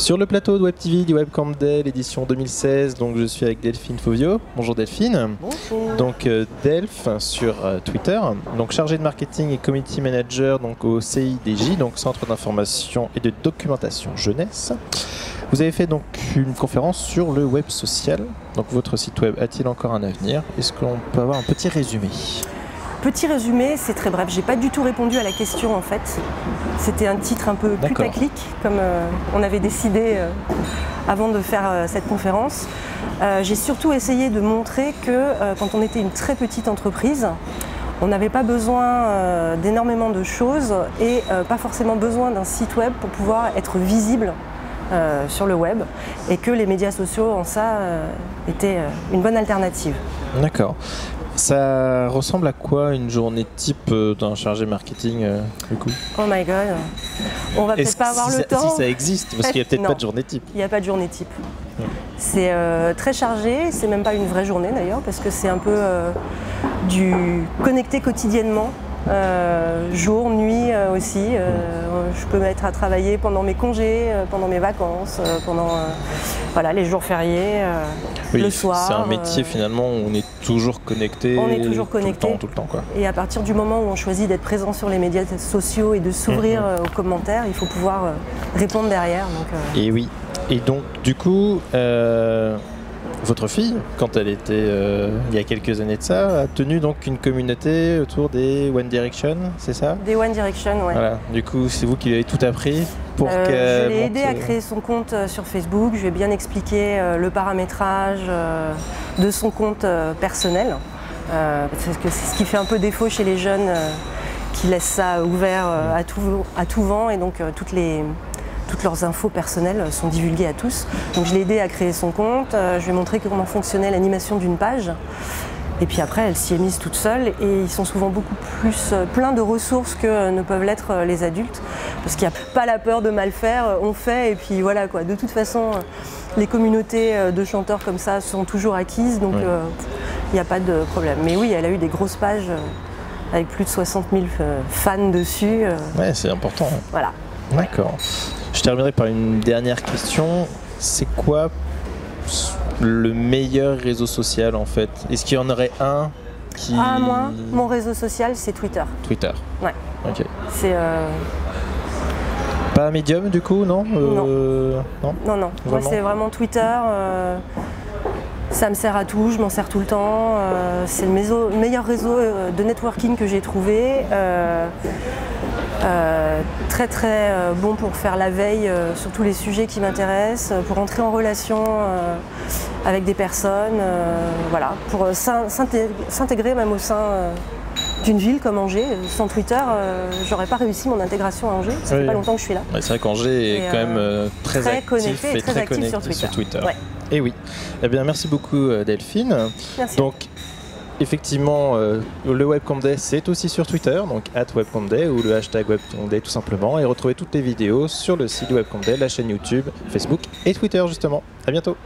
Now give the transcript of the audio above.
Sur le plateau de Web TV du Webcamp Day, l'édition 2016, donc je suis avec Delphine Fauvio. Bonjour Delphine. Bonjour. Donc Delph sur Twitter, donc chargée de marketing et community manager donc au CIDJ, donc Centre d'information et de documentation jeunesse. Vous avez fait donc une conférence sur le web social. Donc votre site web a-t-il encore un avenir? Est-ce qu'on peut avoir un petit résumé? Petit résumé, c'est très bref. J'ai pas du tout répondu à la question en fait. C'était un titre un peu putaclic, comme on avait décidé avant de faire cette conférence. J'ai surtout essayé de montrer que quand on était une très petite entreprise, on n'avait pas besoin d'énormément de choses et pas forcément besoin d'un site web pour pouvoir être visible sur le web, et que les médias sociaux en ça étaient une bonne alternative. D'accord. Ça ressemble à quoi une journée type d'un chargé marketing du coup? Oh my god, on va peut-être pas avoir le temps. Si ça existe, parce qu'il n'y a peut-être pas de journée type. Il n'y a pas de journée type. C'est très chargé, c'est même pas une vraie journée d'ailleurs, parce que c'est un peu du connecté quotidiennement. Jour, nuit aussi. Je peux mettre à travailler pendant mes congés, pendant mes vacances, pendant voilà, les jours fériés, oui, le soir. C'est un métier finalement où on est toujours connecté. On est toujours connecté. Tout le temps, quoi. Et à partir du moment où on choisit d'être présent sur les médias sociaux et de s'ouvrir aux commentaires, il faut pouvoir répondre derrière. Donc, Et oui. Et donc du coup, votre fille, quand elle était il y a quelques années de ça, a tenu donc une communauté autour des One Direction, c'est ça? Des One Direction, ouais. Voilà. Du coup, c'est vous qui lui avez tout appris pour je l'ai aidé à créer son compte sur Facebook. Je lui ai bien expliqué le paramétrage de son compte personnel. Parce que c'est ce qui fait un peu défaut chez les jeunes qui laissent ça ouvert à tout vent, et donc toutes leurs infos personnelles sont divulguées à tous. Donc je l'ai aidé à créer son compte, je lui ai montré comment fonctionnait l'animation d'une page. Et puis après, elle s'y est mise toute seule, et ils sont souvent beaucoup plus pleins de ressources que ne peuvent l'être les adultes. Parce qu'il n'y a pas la peur de mal faire, on fait, et puis voilà quoi. De toute façon, les communautés de chanteurs comme ça sont toujours acquises, donc il n'y a pas de problème. Mais oui, elle a eu des grosses pages avec plus de 60 000 fans dessus. Ouais, c'est important. Hein. Voilà. D'accord. Je terminerai par une dernière question. C'est quoi le meilleur réseau social en fait? Est-ce qu'il y en aurait un qui... Ah, moi, mon réseau social, c'est Twitter. Twitter. Ouais. Ok. C'est... Pas Medium du coup, non? Non. Non. Moi, c'est vraiment Twitter. Ça me sert à tout, je m'en sers tout le temps. C'est le meilleur réseau de networking que j'ai trouvé. Très très bon pour faire la veille sur tous les sujets qui m'intéressent, pour entrer en relation avec des personnes, voilà, pour s'intégrer même au sein d'une ville comme Angers. Sans Twitter, j'aurais pas réussi mon intégration à Angers. Ça fait pas longtemps que je suis là. Ouais, c'est vrai qu'Angers est quand même très actif connecté et très connecté sur Twitter. Ouais. Et oui. Eh bien, merci beaucoup Delphine. Merci. Donc, effectivement, le Webcamp Day, c'est aussi sur Twitter, donc @WebcampDay ou le hashtag Webcamp Day tout simplement. Et retrouvez toutes les vidéos sur le site du Webcamp Day, la chaîne YouTube, Facebook et Twitter justement. À bientôt.